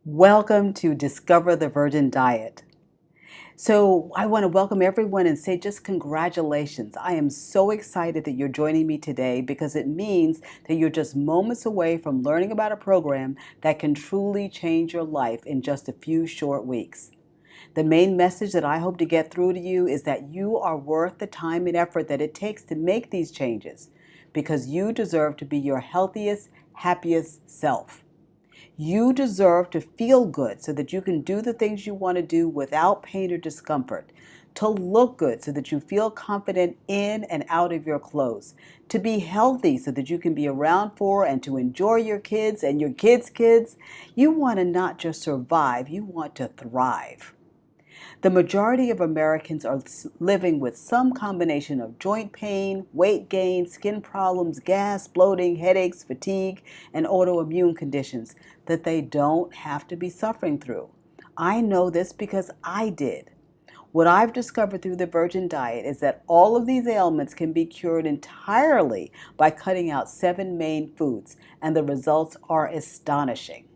Welcome to Discover the Virgin Diet. So, I want to welcome everyone and say just congratulations. I am so excited that you're joining me today because it means that you're just moments away from learning about a program that can truly change your life in just a few short weeks. The main message that I hope to get through to you is that you are worth the time and effort that it takes to make these changes because you deserve to be your healthiest, happiest self. You deserve to feel good so that you can do the things you want to do without pain or discomfort. To look good so that you feel confident in and out of your clothes. To be healthy so that you can be around for and to enjoy your kids and your kids' kids. You want to not just survive, you want to thrive. The majority of Americans are living with some combination of joint pain, weight gain, skin problems, gas, bloating, headaches, fatigue, and autoimmune conditions that they don't have to be suffering through. I know this because I did. What I've discovered through the Virgin Diet is that all of these ailments can be cured entirely by cutting out 7 main foods, and the results are astonishing.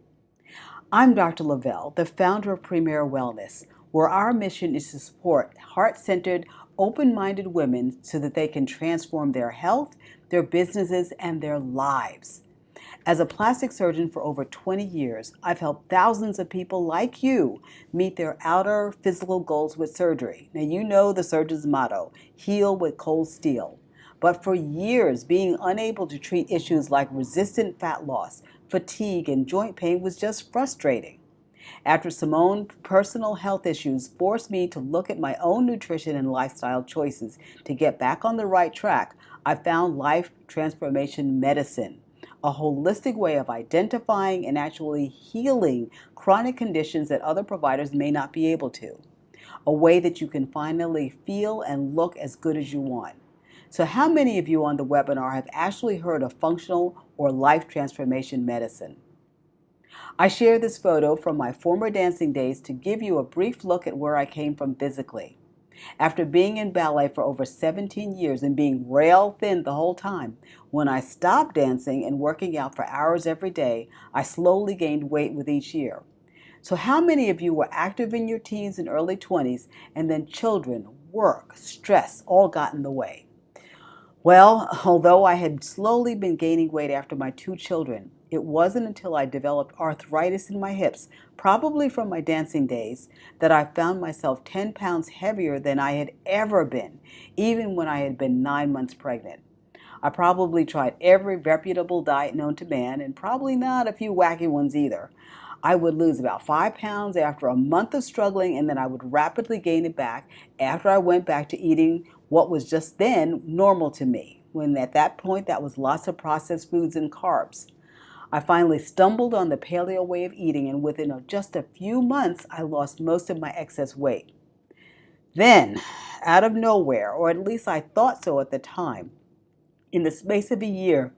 I'm Dr. Lavelle, the founder of Premier Wellness, where our mission is to support heart-centered, open-minded women so that they can transform their health, their businesses, and their lives. As a plastic surgeon for over 20 years, I've helped thousands of people like you meet their outer physical goals with surgery. Now, you know the surgeon's motto, heal with cold steel. But for years, being unable to treat issues like resistant fat loss, fatigue, and joint pain was just frustrating. After some own personal health issues forced me to look at my own nutrition and lifestyle choices to get back on the right track, I found life transformation medicine, a holistic way of identifying and actually healing chronic conditions that other providers may not be able to. A way that you can finally feel and look as good as you want. So how many of you on the webinar have actually heard of functional or life transformation medicine? I share this photo from my former dancing days to give you a brief look at where I came from physically. After being in ballet for over 17 years and being rail thin the whole time, when I stopped dancing and working out for hours every day, I slowly gained weight with each year. So how many of you were active in your teens and early 20s and then children, work, stress all got in the way? Well, although I had slowly been gaining weight after my 2 children, it wasn't until I developed arthritis in my hips, probably from my dancing days, that I found myself 10 pounds heavier than I had ever been, even when I had been 9 months pregnant. I probably tried every reputable diet known to man, and probably not a few wacky ones either. I would lose about 5 pounds after a month of struggling, and then I would rapidly gain it back after I went back to eating what was just then normal to me, when at that point that was lots of processed foods and carbs. I finally stumbled on the paleo way of eating, and within just a few months, I lost most of my excess weight. Then, out of nowhere, or at least I thought so at the time, in the space of a year,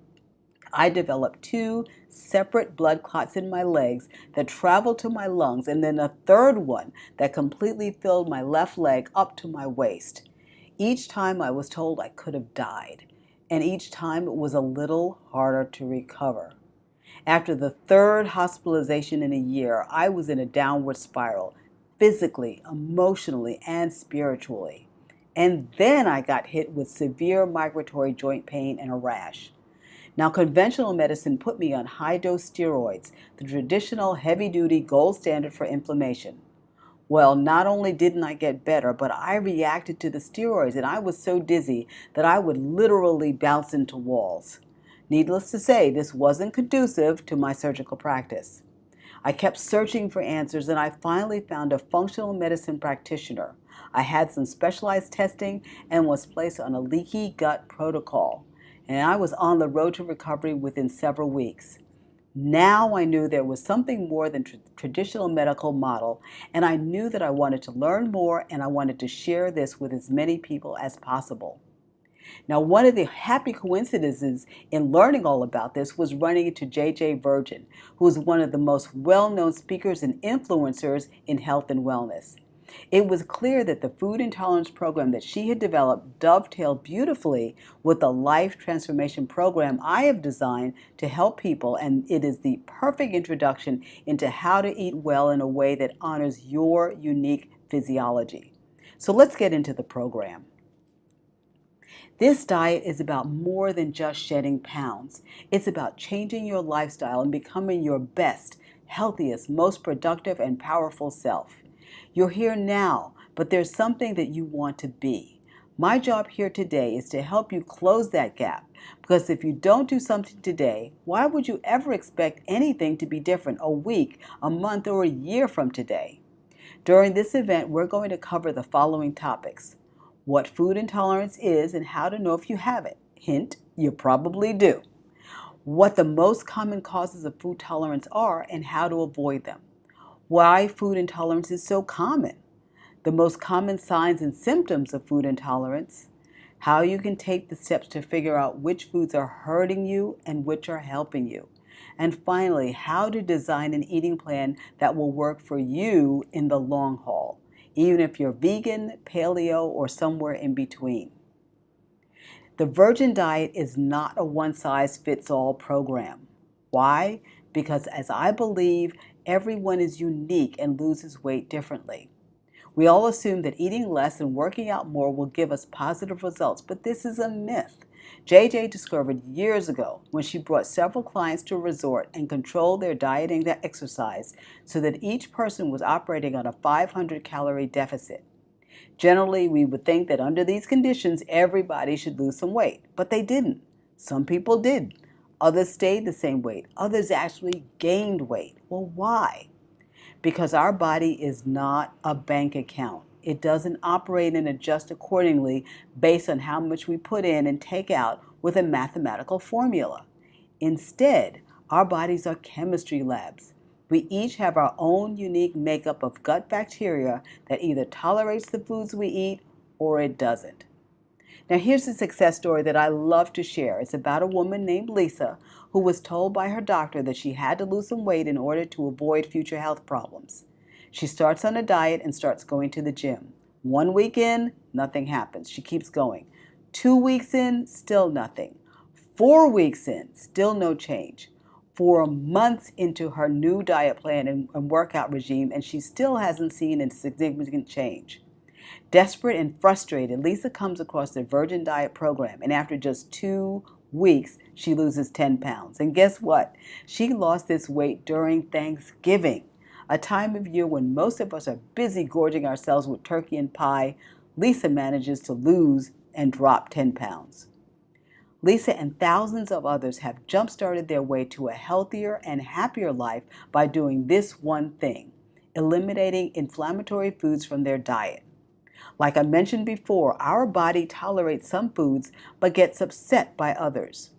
I developed 2 separate blood clots in my legs that traveled to my lungs, and then a third one that completely filled my left leg up to my waist. Each time I was told I could have died, and each time it was a little harder to recover. After the third hospitalization in a year, I was in a downward spiral, physically, emotionally, and spiritually. And then I got hit with severe migratory joint pain and a rash. Now, conventional medicine put me on high-dose steroids, the traditional heavy-duty gold standard for inflammation. Well, not only didn't I get better, but I reacted to the steroids, and I was so dizzy that I would literally bounce into walls. Needless to say, this wasn't conducive to my surgical practice. I kept searching for answers, and I finally found a functional medicine practitioner. I had some specialized testing and was placed on a leaky gut protocol, and I was on the road to recovery within several weeks. Now I knew there was something more than traditional medical model, and I knew that I wanted to learn more, and I wanted to share this with as many people as possible. Now, one of the happy coincidences in learning all about this was running into J.J. Virgin, who is one of the most well-known speakers and influencers in health and wellness. It was clear that the food intolerance program that she had developed dovetailed beautifully with the life transformation program I have designed to help people, and it is the perfect introduction into how to eat well in a way that honors your unique physiology. So let's get into the program. This diet is about more than just shedding pounds. It's about changing your lifestyle and becoming your best, healthiest, most productive, and powerful self. You're here now, but there's something that you want to be. My job here today is to help you close that gap, because if you don't do something today, why would you ever expect anything to be different a week, a month, or a year from today? During this event, we're going to cover the following topics: what food intolerance is and how to know if you have it. Hint, you probably do. What the most common causes of food tolerance are and how to avoid them. Why food intolerance is so common. The most common signs and symptoms of food intolerance. How you can take the steps to figure out which foods are hurting you and which are helping you. And finally, how to design an eating plan that will work for you in the long haul, even if you're vegan, paleo, or somewhere in between. The Virgin Diet is not a one-size-fits-all program. Why? Because as I believe, everyone is unique and loses weight differently. We all assume that eating less and working out more will give us positive results, but this is a myth. JJ discovered years ago when she brought several clients to a resort and controlled their diet and their exercise so that each person was operating on a 500-calorie deficit. Generally, we would think that under these conditions, everybody should lose some weight, but they didn't. Some people did. Others stayed the same weight. Others actually gained weight. Well, why? Because our body is not a bank account. It doesn't operate and adjust accordingly based on how much we put in and take out with a mathematical formula. Instead, our bodies are chemistry labs. We each have our own unique makeup of gut bacteria that either tolerates the foods we eat or it doesn't. Now here's a success story that I love to share. It's about a woman named Lisa who was told by her doctor that she had to lose some weight in order to avoid future health problems. She starts on a diet and starts going to the gym. 1 week in, nothing happens. She keeps going. 2 weeks in, still nothing. 4 weeks in, still no change. 4 months into her new diet plan and workout regime, and she still hasn't seen a significant change. Desperate and frustrated, Lisa comes across the Virgin Diet program, and after just 2 weeks, she loses 10 pounds. And guess what? She lost this weight during Thanksgiving, a time of year when most of us are busy gorging ourselves with turkey and pie. Lisa manages to lose and drop 10 pounds. Lisa and thousands of others have jump-started their way to a healthier and happier life by doing this one thing: eliminating inflammatory foods from their diet. Like I mentioned before, our body tolerates some foods but gets upset by others.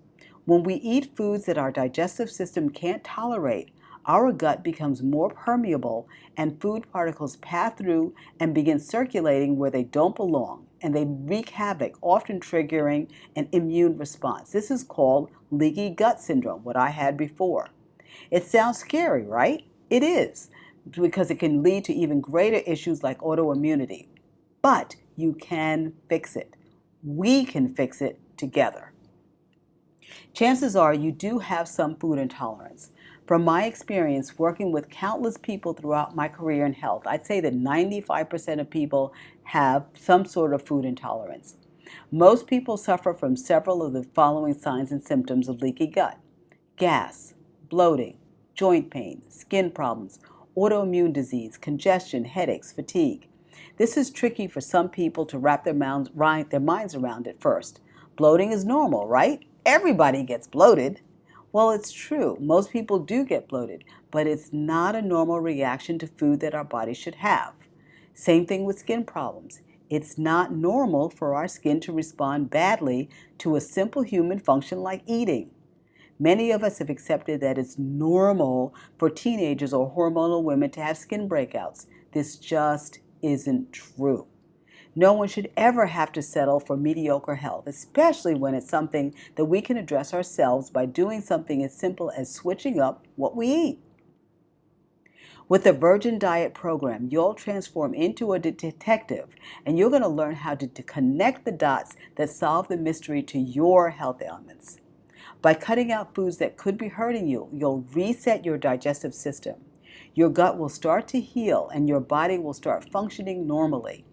When we eat foods that our digestive system can't tolerate, our gut becomes more permeable and food particles pass through and begin circulating where they don't belong, and they wreak havoc, often triggering an immune response. This is called leaky gut syndrome, what I had before. It sounds scary, right? It is, because it can lead to even greater issues like autoimmunity. But you can fix it. We can fix it together. Chances are you do have some food intolerance. From my experience working with countless people throughout my career in health, I'd say that 95% of people have some sort of food intolerance. Most people suffer from several of the following signs and symptoms of leaky gut: gas, bloating, joint pain, skin problems, autoimmune disease, congestion, headaches, fatigue. This is tricky for some people to wrap their minds around at first. Bloating is normal, right? Everybody gets bloated. Well, it's true. Most people do get bloated, but it's not a normal reaction to food that our body should have. Same thing with skin problems. It's not normal for our skin to respond badly to a simple human function like eating. Many of us have accepted that it's normal for teenagers or hormonal women to have skin breakouts. This just isn't true. No one should ever have to settle for mediocre health, especially when it's something that we can address ourselves by doing something as simple as switching up what we eat. With the Virgin Diet program, you'll transform into a detective and you're going to learn how to connect the dots that solve the mystery to your health ailments. By cutting out foods that could be hurting you, you'll reset your digestive system. Your gut will start to heal and your body will start functioning normally.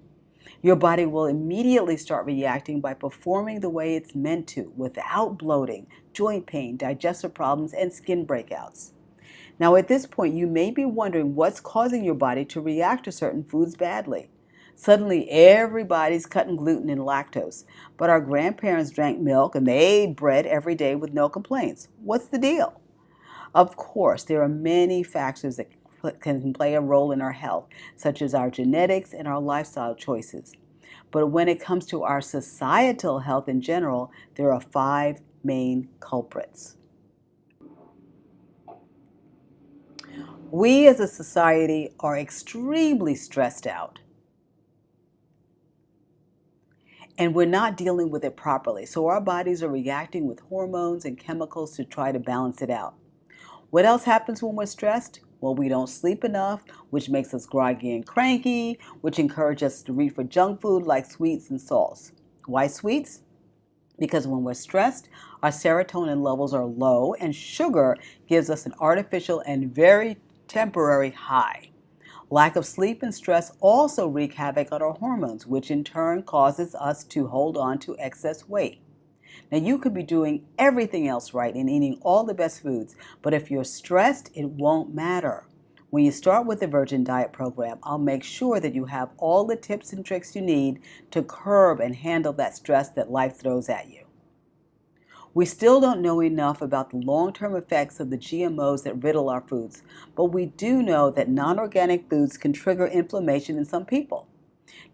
Your body will immediately start reacting by performing the way it's meant to, without bloating, joint pain, digestive problems, and skin breakouts. Now, at this point, you may be wondering what's causing your body to react to certain foods badly. Suddenly, everybody's cutting gluten and lactose, but our grandparents drank milk and they ate bread every day with no complaints. What's the deal? Of course, there are many factors that can play a role in our health, such as our genetics and our lifestyle choices. But when it comes to our societal health in general, there are 5 main culprits. We as a society are extremely stressed out, and we're not dealing with it properly. So our bodies are reacting with hormones and chemicals to try to balance it out. What else happens when we're stressed? Well, we don't sleep enough, which makes us groggy and cranky, which encourages us to reach for junk food like sweets and salts. Why sweets? Because when we're stressed, our serotonin levels are low, and sugar gives us an artificial and very temporary high. Lack of sleep and stress also wreak havoc on our hormones, which in turn causes us to hold on to excess weight. Now, you could be doing everything else right and eating all the best foods, but if you're stressed, it won't matter. When you start with the Virgin Diet program, I'll make sure that you have all the tips and tricks you need to curb and handle that stress that life throws at you. We still don't know enough about the long-term effects of the GMOs that riddle our foods, but we do know that non-organic foods can trigger inflammation in some people.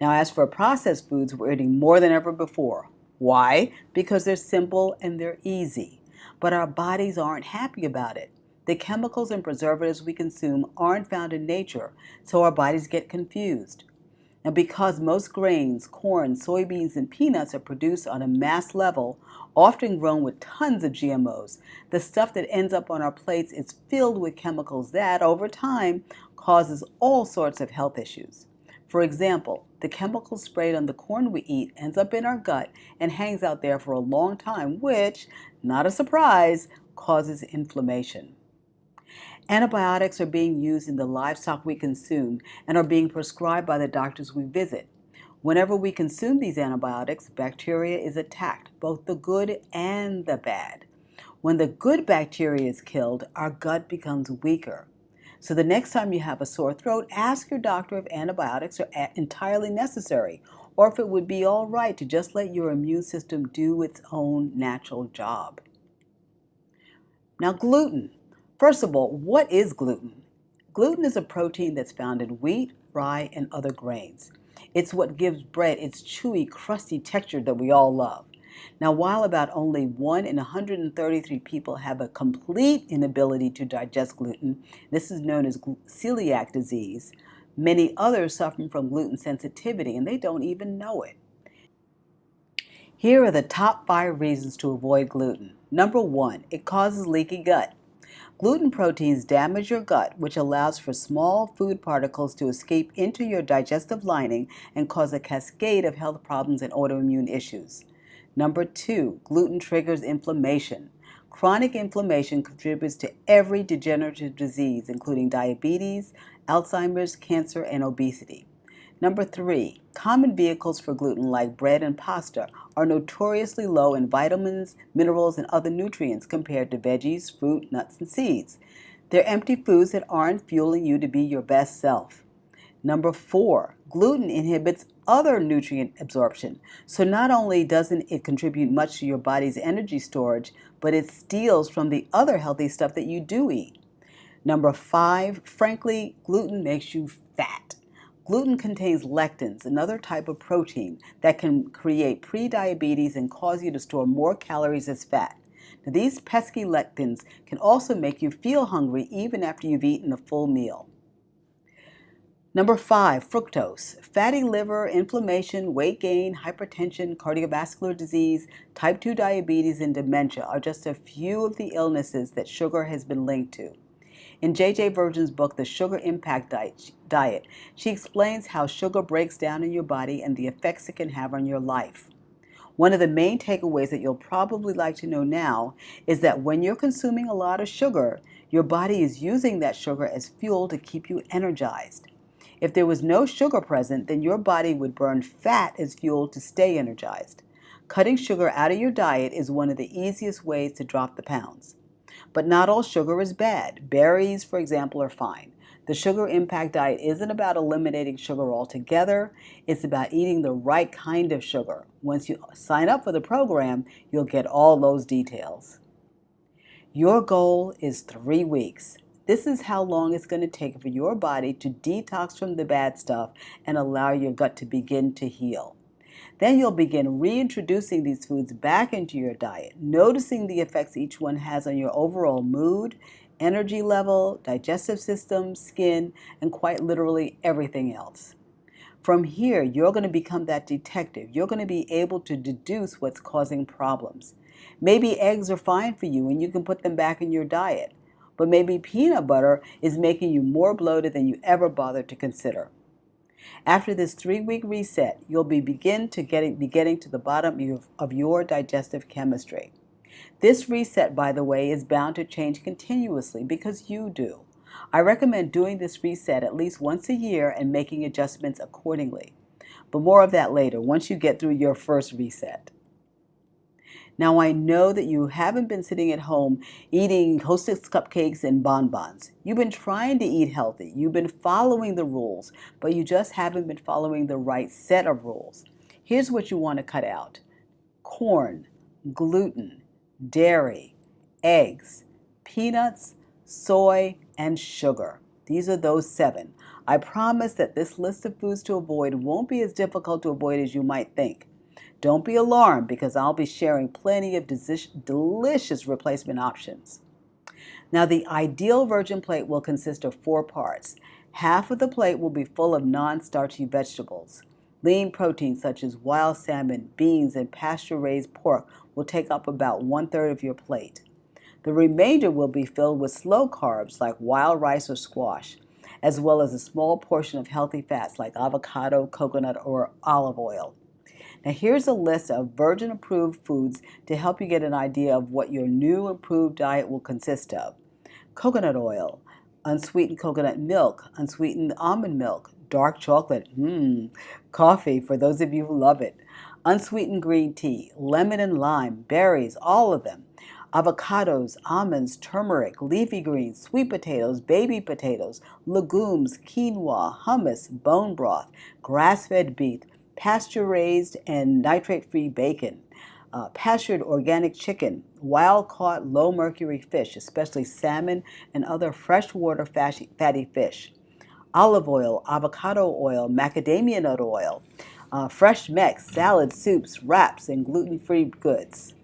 Now, as for processed foods, we're eating more than ever before. Why? Because they're simple and they're easy. But our bodies aren't happy about it. The chemicals and preservatives we consume aren't found in nature, so our bodies get confused. And because most grains, corn, soybeans, and peanuts are produced on a mass level, often grown with tons of GMOs, the stuff that ends up on our plates is filled with chemicals that, over time, causes all sorts of health issues. For example, the chemical sprayed on the corn we eat ends up in our gut and hangs out there for a long time, which, not a surprise, causes inflammation. Antibiotics are being used in the livestock we consume and are being prescribed by the doctors we visit. Whenever we consume these antibiotics, bacteria is attacked, both the good and the bad. When the good bacteria is killed, our gut becomes weaker. So the next time you have a sore throat, ask your doctor if antibiotics are entirely necessary, or if it would be all right to just let your immune system do its own natural job. Now, gluten. First of all, what is gluten? Gluten is a protein that's found in wheat, rye, and other grains. It's what gives bread its chewy, crusty texture that we all love. Now, while about only 1 in 133 people have a complete inability to digest gluten, this is known as celiac disease, many others suffer from gluten sensitivity and they don't even know it. Here are the top 5 reasons to avoid gluten. Number 1, it causes leaky gut. Gluten proteins damage your gut, which allows for small food particles to escape into your digestive lining and cause a cascade of health problems and autoimmune issues. Number 2, gluten triggers inflammation. Chronic inflammation contributes to every degenerative disease, including diabetes, Alzheimer's, cancer, and obesity. Number 3, common vehicles for gluten like bread and pasta are notoriously low in vitamins, minerals, and other nutrients compared to veggies, fruit, nuts, and seeds. They're empty foods that aren't fueling you to be your best self. Number 4, gluten inhibits other nutrient absorption. So not only doesn't it contribute much to your body's energy storage, but it steals from the other healthy stuff that you do eat. Number 5, frankly, gluten makes you fat. Gluten contains lectins, another type of protein that can create prediabetes and cause you to store more calories as fat. Now, these pesky lectins can also make you feel hungry even after you've eaten a full meal. Number 5, fructose. Fatty liver, inflammation, weight gain, hypertension, cardiovascular disease, type 2 diabetes, and dementia are just a few of the illnesses that sugar has been linked to. In J.J. Virgin's book, The Sugar Impact Diet, she explains how sugar breaks down in your body and the effects it can have on your life. One of the main takeaways that you'll probably like to know now is that when you're consuming a lot of sugar, your body is using that sugar as fuel to keep you energized. If there was no sugar present, then your body would burn fat as fuel to stay energized. Cutting sugar out of your diet is one of the easiest ways to drop the pounds. But not all sugar is bad. Berries, for example, are fine. The Sugar Impact Diet isn't about eliminating sugar altogether. It's about eating the right kind of sugar. Once you sign up for the program, you'll get all those details. Your goal is 3 weeks. This is how long it's going to take for your body to detox from the bad stuff and allow your gut to begin to heal. Then you'll begin reintroducing these foods back into your diet, noticing the effects each one has on your overall mood, energy level, digestive system, skin, and quite literally everything else. From here, you're going to become that detective. You're going to be able to deduce what's causing problems. Maybe eggs are fine for you and you can put them back in your diet, but maybe peanut butter is making you more bloated than you ever bothered to consider. After this 3-week reset, you'll be getting to the bottom of your digestive chemistry. This reset, by the way, is bound to change continuously because you do. I recommend doing this reset at least once a year and making adjustments accordingly. But more of that later, once you get through your first reset. Now, I know that you haven't been sitting at home eating Hostess cupcakes and bonbons. You've been trying to eat healthy. You've been following the rules, but you just haven't been following the right set of rules. Here's what you want to cut out: corn, gluten, dairy, eggs, peanuts, soy, and sugar. These are those 7. I promise that this list of foods to avoid won't be as difficult to avoid as you might think. Don't be alarmed because I'll be sharing plenty of delicious replacement options. Now, the ideal virgin plate will consist of 4 parts. Half of the plate will be full of non-starchy vegetables. Lean proteins such as wild salmon, beans, and pasture-raised pork will take up about 1/3 of your plate. The remainder will be filled with slow carbs like wild rice or squash, as well as a small portion of healthy fats like avocado, coconut, or olive oil. Now here's a list of virgin-approved foods to help you get an idea of what your new improved diet will consist of. Coconut oil, unsweetened coconut milk, unsweetened almond milk, dark chocolate, coffee for those of you who love it, unsweetened green tea, lemon and lime, berries, all of them, avocados, almonds, turmeric, leafy greens, sweet potatoes, baby potatoes, legumes, quinoa, hummus, bone broth, grass-fed beef, pasture-raised and nitrate-free bacon, pastured organic chicken, wild-caught low-mercury fish, especially salmon and other freshwater fatty fish, olive oil, avocado oil, macadamia nut oil, fresh mix, salad, soups, wraps, and gluten-free goods.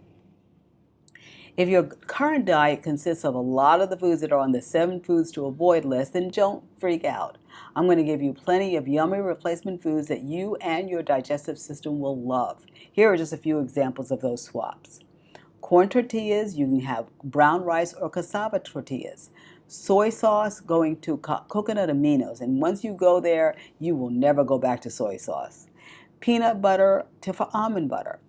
If your current diet consists of a lot of the foods that are on the 7 foods to avoid list, then don't freak out. I'm going to give you plenty of yummy replacement foods that you and your digestive system will love. Here are just a few examples of those swaps. Corn tortillas, you can have brown rice or cassava tortillas. Soy sauce going to coconut aminos, and once you go there, you will never go back to soy sauce. Peanut butter for almond butter.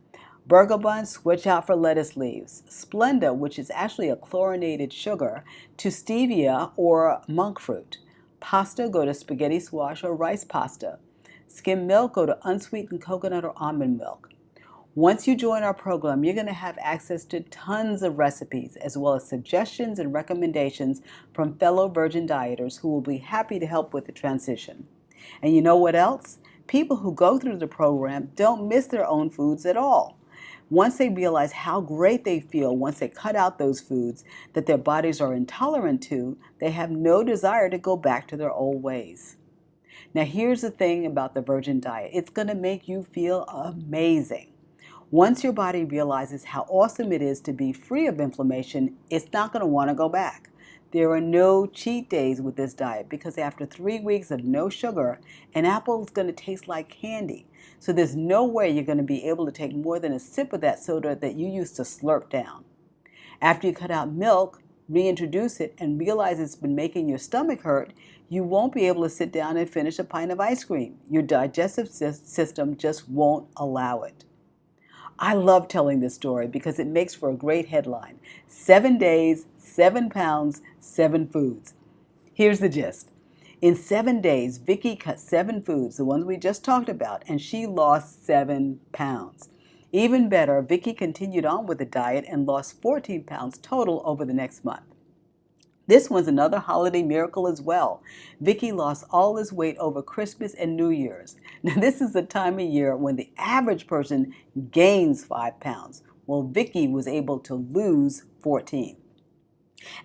Burger buns, switch out for lettuce leaves. Splenda, which is actually a chlorinated sugar, to stevia or monk fruit. Pasta, go to spaghetti squash or rice pasta. Skim milk, go to unsweetened coconut or almond milk. Once you join our program, you're going to have access to tons of recipes, as well as suggestions and recommendations from fellow virgin dieters who will be happy to help with the transition. And you know what else? People who go through the program don't miss their own foods at all. Once they realize how great they feel once they cut out those foods that their bodies are intolerant to, they have no desire to go back to their old ways. Now here's the thing about the virgin diet. It's going to make you feel amazing. Once your body realizes how awesome it is to be free of inflammation, it's not going to want to go back. There are no cheat days with this diet because after 3 weeks of no sugar, an apple is going to taste like candy. So there's no way you're going to be able to take more than a sip of that soda that you used to slurp down. After you cut out milk, reintroduce it, and realize it's been making your stomach hurt, you won't be able to sit down and finish a pint of ice cream. Your digestive system just won't allow it. I love telling this story because it makes for a great headline. 7 days, 7 pounds, 7 foods. Here's the gist. In 7 days, Vicky cut 7 foods, the ones we just talked about, and she lost 7 pounds. Even better, Vicky continued on with the diet and lost 14 pounds total over the next month. This one's another holiday miracle as well. Vicky lost all his weight over Christmas and New Year's. Now, this is the time of year when the average person gains 5 pounds. Well, Vicky was able to lose 14.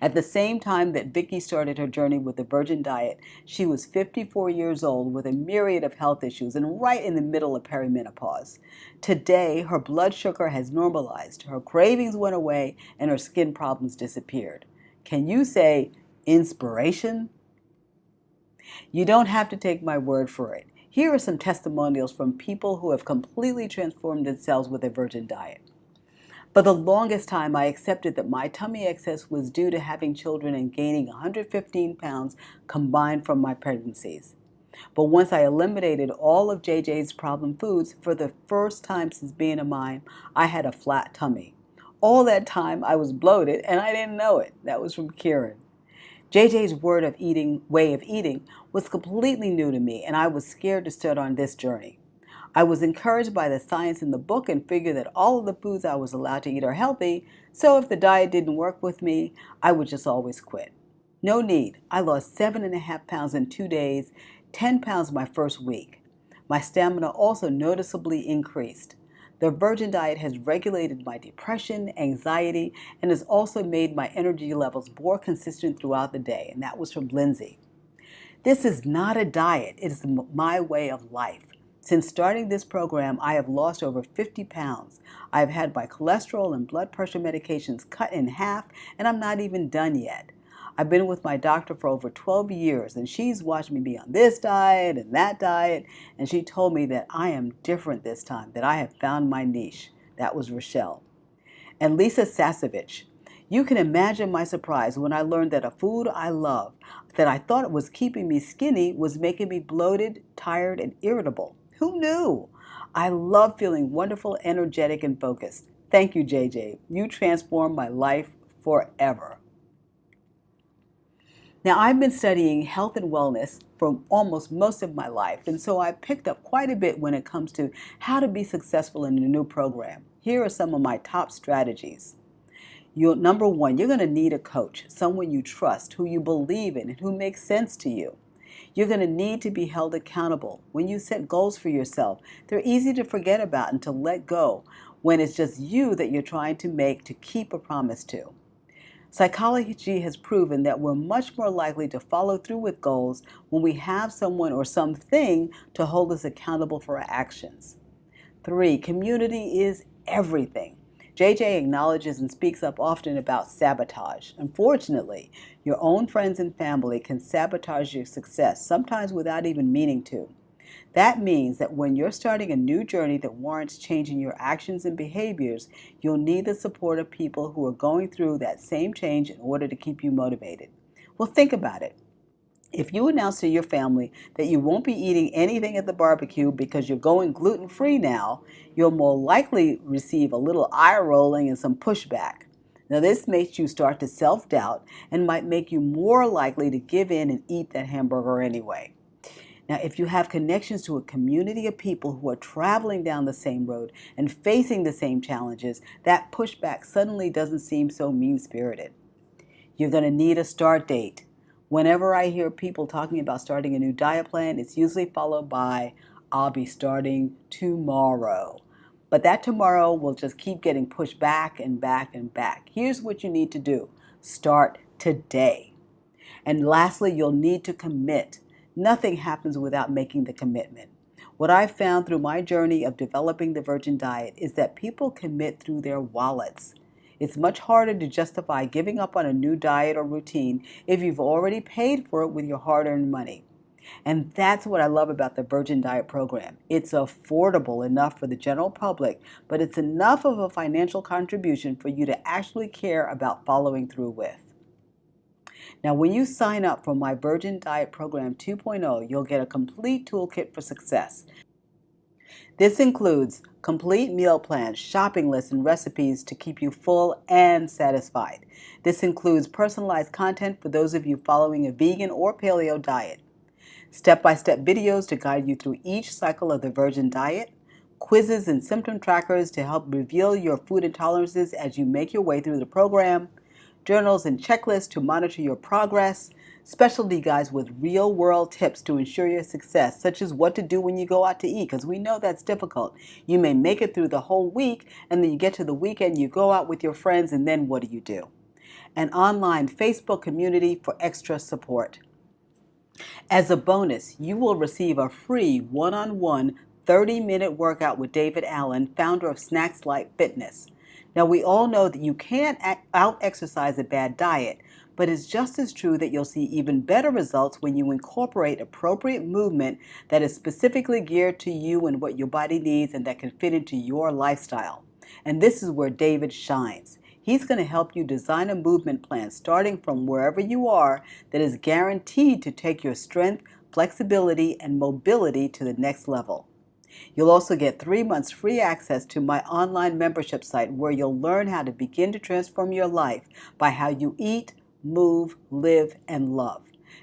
At the same time that Vicky started her journey with the Virgin Diet, she was 54 years old with a myriad of health issues and right in the middle of perimenopause. Today, her blood sugar has normalized, her cravings went away, and her skin problems disappeared. Can you say inspiration? You don't have to take my word for it. Here are some testimonials from people who have completely transformed themselves with the Virgin Diet. For the longest time, I accepted that my tummy excess was due to having children and gaining 115 pounds combined from my pregnancies. But once I eliminated all of JJ's problem foods, for the first time since being a mom, I had a flat tummy. All that time, I was bloated, and I didn't know it. That was from Kieran. JJ's way of eating was completely new to me, and I was scared to start on this journey. I was encouraged by the science in the book and figured that all of the foods I was allowed to eat are healthy, so if the diet didn't work with me, I would just always quit. No need. I lost 7.5 pounds in 2 days, 10 pounds my first week. My stamina also noticeably increased. The Virgin Diet has regulated my depression, anxiety, and has also made my energy levels more consistent throughout the day, and that was from Lindsay. This is not a diet, it is my way of life. Since starting this program, I have lost over 50 pounds. I have had my cholesterol and blood pressure medications cut in half, and I'm not even done yet. I've been with my doctor for over 12 years, and she's watched me be on this diet and that diet, and she told me that I am different this time, that I have found my niche. That was Rochelle. And Lisa Sasevich. You can imagine my surprise when I learned that a food I love, that I thought was keeping me skinny, was making me bloated, tired, and irritable. Who knew? I love feeling wonderful, energetic, and focused. Thank you, JJ. You transformed my life forever. Now, I've been studying health and wellness for almost most of my life, and so I picked up quite a bit when it comes to how to be successful in a new program. Here are some of my top strategies. Number one, you're going to need a coach, someone you trust, who you believe in, and who makes sense to you. You're going to need to be held accountable. When you set goals for yourself, they're easy to forget about and to let go when it's just you that you're trying to make to keep a promise to. Psychology has proven that we're much more likely to follow through with goals when we have someone or something to hold us accountable for our actions. 3, community is everything. JJ acknowledges and speaks up often about sabotage. Unfortunately, your own friends and family can sabotage your success, sometimes without even meaning to. That means that when you're starting a new journey that warrants changing your actions and behaviors, you'll need the support of people who are going through that same change in order to keep you motivated. Well, think about it. If you announce to your family that you won't be eating anything at the barbecue because you're going gluten-free now, you'll more likely receive a little eye rolling and some pushback. Now, this makes you start to self-doubt and might make you more likely to give in and eat that hamburger anyway. Now, if you have connections to a community of people who are traveling down the same road and facing the same challenges, that pushback suddenly doesn't seem so mean-spirited. You're going to need a start date. Whenever I hear people talking about starting a new diet plan, it's usually followed by, I'll be starting tomorrow. But that tomorrow will just keep getting pushed back and back and back. Here's what you need to do. Start today. And lastly, you'll need to commit. Nothing happens without making the commitment. What I've found through my journey of developing the Virgin Diet is that people commit through their wallets. It's much harder to justify giving up on a new diet or routine if you've already paid for it with your hard-earned money. And that's what I love about the Virgin Diet program. It's affordable enough for the general public, but it's enough of a financial contribution for you to actually care about following through with. Now, when you sign up for my Virgin Diet Program 2.0, you'll get a complete toolkit for success. This includes complete meal plans, shopping lists, and recipes to keep you full and satisfied. This includes personalized content for those of you following a vegan or paleo diet, step-by-step videos to guide you through each cycle of the Virgin Diet, quizzes and symptom trackers to help reveal your food intolerances as you make your way through the program, journals and checklists to monitor your progress, specialty guides with real-world tips to ensure your success, such as what to do when you go out to eat, because we know that's difficult. You may make it through the whole week, and then you get to the weekend, you go out with your friends, and then what do? An online Facebook community for extra support. As a bonus, you will receive a free one-on-one 30-minute workout with David Allen, founder of Snacks Like Fitness. Now, we all know that you can't out-exercise a bad diet, but it's just as true that you'll see even better results when you incorporate appropriate movement that is specifically geared to you and what your body needs and that can fit into your lifestyle. And this is where David shines. He's going to help you design a movement plan starting from wherever you are that is guaranteed to take your strength, flexibility, and mobility to the next level. You'll also get 3 months free access to my online membership site where you'll learn how to begin to transform your life by how you eat, move, live, and love.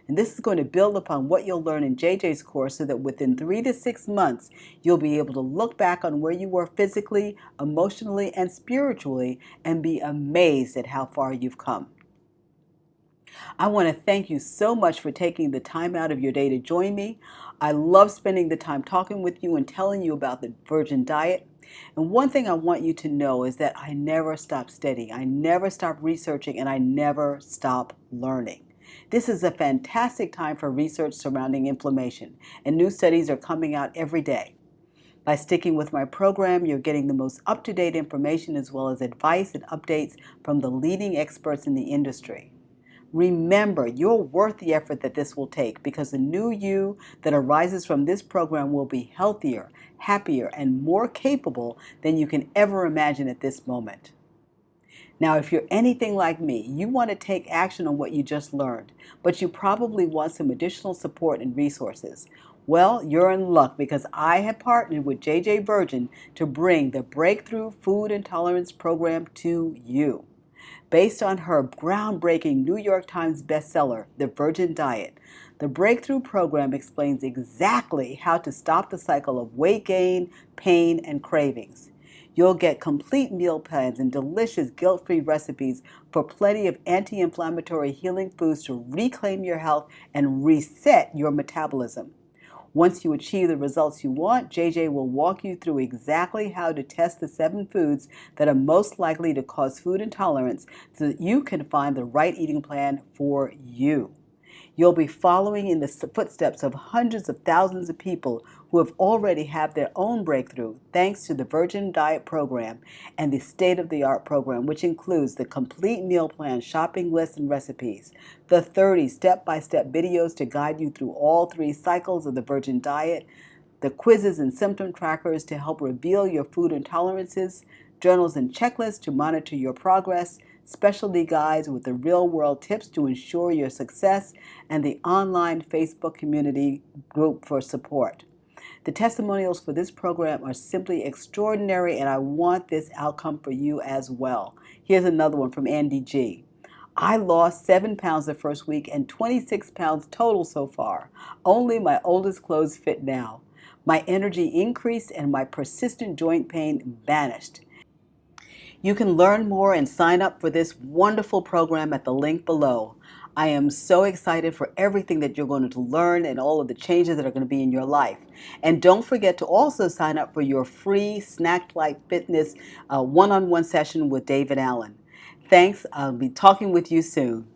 And this is going to build upon what you'll learn in JJ's course so that within 3 to 6 months, you'll be able to look back on where you were physically, emotionally, and spiritually and be amazed at how far you've come. I want to thank you so much for taking the time out of your day to join me. I love spending the time talking with you and telling you about the Virgin Diet. And one thing I want you to know is that I never stop studying, I never stop researching, and I never stop learning. This is a fantastic time for research surrounding inflammation, and new studies are coming out every day. By sticking with my program, you're getting the most up-to-date information as well as advice and updates from the leading experts in the industry. Remember, you're worth the effort that this will take because the new you that arises from this program will be healthier, happier, and more capable than you can ever imagine at this moment. Now, if you're anything like me, you want to take action on what you just learned, but you probably want some additional support and resources. Well, you're in luck because I have partnered with JJ Virgin to bring the Breakthrough Food Intolerance Program to you. Based on her groundbreaking New York Times bestseller, The Virgin Diet, the Breakthrough Program explains exactly how to stop the cycle of weight gain, pain, and cravings. You'll get complete meal plans and delicious guilt-free recipes for plenty of anti-inflammatory healing foods to reclaim your health and reset your metabolism. Once you achieve the results you want, JJ will walk you through exactly how to test the 7 foods that are most likely to cause food intolerance so that you can find the right eating plan for you. You'll be following in the footsteps of hundreds of thousands of people who have already had their own breakthrough thanks to the Virgin Diet Program and the state-of-the-art program, which includes the complete meal plan, shopping lists, and recipes, the 30 step-by-step videos to guide you through all 3 cycles of the Virgin Diet, the quizzes and symptom trackers to help reveal your food intolerances, journals and checklists to monitor your progress, specialty guides with the real-world tips to ensure your success, and the online Facebook community group for support. The testimonials for this program are simply extraordinary, and I want this outcome for you as well. Here's another one from Andy G. I lost 7 pounds the first week and 26 pounds total so far. Only my oldest clothes fit now. My energy increased and my persistent joint pain vanished. You can learn more and sign up for this wonderful program at the link below. I am so excited for everything that you're going to learn and all of the changes that are going to be in your life. And don't forget to also sign up for your free Snack Like Fitness one-on-one session with David Allen. Thanks. I'll be talking with you soon.